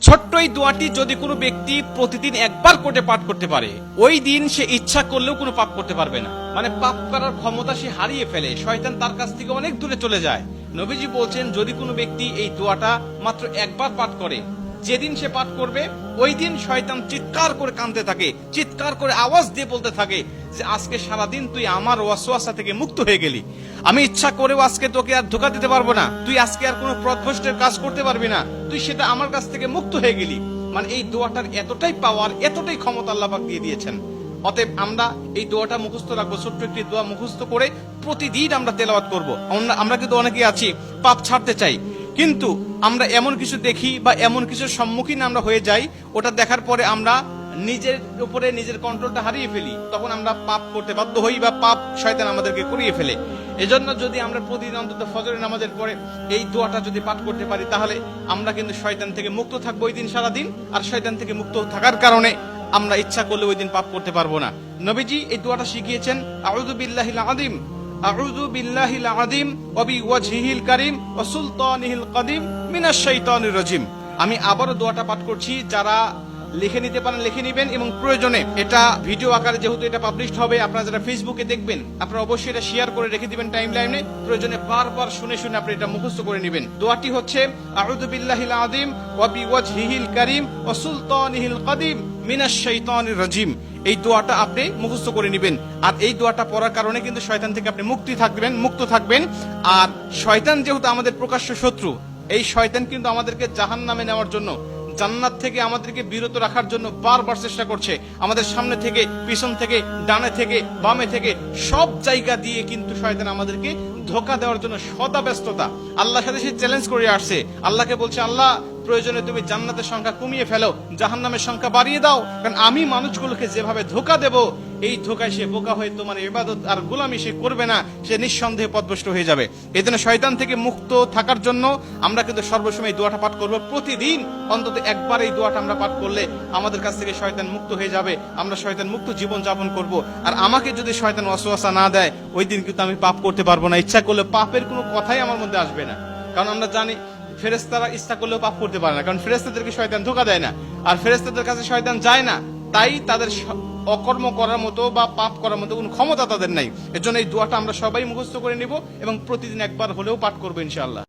ছোট্ট এই দোয়াটি যদি কোনো ব্যক্তি প্রতিদিন একবার করে পাঠ করতে পারে, ওই দিন সে ইচ্ছা করলেও কোনো পাপ করতে পারবে না। মানে পাপ করার ক্ষমতা সে হারিয়ে ফেলে, শয়তান তার কাছ থেকে অনেক দূরে চলে যায়। নবীজি বলছেন, যদি কোনো ব্যক্তি এই দোয়াটা মাত্র একবার পাঠ করে, যেদিন সে পাঠ করবে ওই দিন শয়তান চিৎকার করে কাঁদতে থাকে, চিৎকার করে আওয়াজ দিয়ে বলতে থাকে যে আজকে সারাদিন তুই আমার ওয়াসওয়াসা থেকে মুক্ত হয়ে গেলি, আমি ইচ্ছা করেও আজকে তোকে আর ধোঁকা দিতে পারবো না, তুই আজকে আর কোনো পথভ্রষ্টের কাজ করতে পারবি না, তুই সেটা আমার কাছ থেকে মুক্ত হয়ে গেলি। মানে এই দোয়াটার এতটাই পাওয়ার, এতটাই ক্ষমতা আল্লাহ পাক দিয়ে দিয়েছেন। অতএব আমরা এই দোয়াটা মুখস্থ রাখবো, ছোট্ট একটি দোয়া মুখস্থ করে প্রতিদিন আমরা তেলাওয়াত করবো। আমরা কিন্তু অনেকেই আছি পাপ ছাড়তে চাই, কিন্তু আমরা এমন কিছু দেখি বা এমন কিছুর সম্মুখীন আমরা হয়ে যাই, ওটা দেখার পরে আমরা নিজের উপরে নিজের কন্ট্রোলটা হারিয়ে ফেলি, তখন আমরা পাপ করতে বাধ্য হই বা পাপ শয়তান আমাদেরকে করিয়ে ফেলে। এজন্য যদি আমরা প্রতিদিন অন্তত ফজরের নামাজের পরে এই দোয়াটা যদি পাঠ করতে পারি, তাহলে আমরা কিন্তু শয়তান থেকে মুক্ত থাকবো ওই দিন সারাদিন। আর শয়তান থেকে মুক্ত থাকার কারণে আমরা ইচ্ছা করলে ওই দিন পাপ করতে পারবো না। নবীজি এই দোয়াটা শিখিয়েছেন, আউযু বিল্লাহিল আযীম, আউযু বিল্লাহিল আযীম ওয়া বিওয়াজহিল কারীম ওয়া সুলতানিহিল কাদিম মিনাশ শাইতানির রাজীম। আমি আবারও দোয়াটা পাঠ করছি, যারা লিখে নিতে পারেন লিখে নিবেন, এবং প্রয়োজনে এটা ভিডিও আকারে যেহেতু এটা পাবলিশড হবে, আপনারা যারা ফেসবুকে দেখবেন আপনারা অবশ্যই এটা শেয়ার করে রেখে দিবেন টাইমলাইনে, প্রয়োজনে বারবার শুনে শুনে আপনি এটা মুখস্থ করে নেবেন। দোয়াটি হচ্ছে, আউযু বিল্লাহিল আযীম ওয়া বিওয়াজহিল কারীম ওয়া সুলতানিহিল কাদিম মিনাশ শাইতানির রাজীম। এই দোয়াটা আপনি মুখস্থ করে নেবেন। আর এই দোয়াটা পড়ার কারণে কিন্তু শয়তান থেকে আপনি মুক্ত থাকবেন। আর শয়তান যেহেতু আমাদের প্রকাশ্য শত্রু, এই শয়তান কিন্তু আমাদেরকে জাহান্নামে নেওয়ার জন্য, জান্নাত থেকে আমাদেরকে বিরত রাখার জন্য বারবার চেষ্টা করছে। আমাদের সামনে থেকে, পিছন থেকে, ডানে থেকে, বামে থেকে সব জায়গা দিয়ে কিন্তু শয়তান আমাদেরকে ধোঁকা দেওয়ার জন্য সদা ব্যস্ততা। আল্লাহর সাথে সে চ্যালেঞ্জ করে আসছে, আল্লাহকে বলছে, আল্লাহ প্রয়োজনে তুমি জান্নাতের সংখ্যা কমিয়ে ফেলো, জাহান্নামের সংখ্যা বাড়িয়ে দাও, কারণ আমি মানুষগুলোকে যেভাবে ধোঁকা দেব, এই ধোঁকায় সে বোকা হয়ে তোমার ইবাদত আর গোলামি সে করবে না, সে নিঃসন্দেহে পথভ্রষ্ট হয়ে যাবে। এই জন্য শয়তান থেকে মুক্ত থাকার জন্য আমরা কিন্তু সর্বসময় এই দোয়াটা পাঠ করবো। প্রতিদিন অন্তত একবার এই দোয়াটা আমরা পাঠ করলে আমাদের কাছ থেকে শয়তান মুক্ত হয়ে যাবে, আমরা শয়তান মুক্ত জীবন যাপন করব। আর আমাকে যদি শয়তান ওয়াসওয়াসা না দেয়, ওই দিন কিন্তু আমি পাপ করতে পারবো না, ইচ্ছা করলে পাপের কোনো কথাই আমার মধ্যে আসবে না। কারণ আমরা জানি ফেরেশতারা ইচ্ছা করলেও পাপ করতে পারে না, কারণ ফেরেশতাদেরকে শয়তান ধোঁকা দেয় না, আর ফেরেশতাদের কাছে শয়তান যায় না, তাই তাদের অকর্ম করার মতো বা পাপ করার মতো কোনো ক্ষমতা তাদের নাই। এর জন্য এই দোয়াটা আমরা সবাই মুখস্থ করে নিব এবং প্রতিদিন একবার হলেও পাঠ করবো ইনশাআল্লাহ।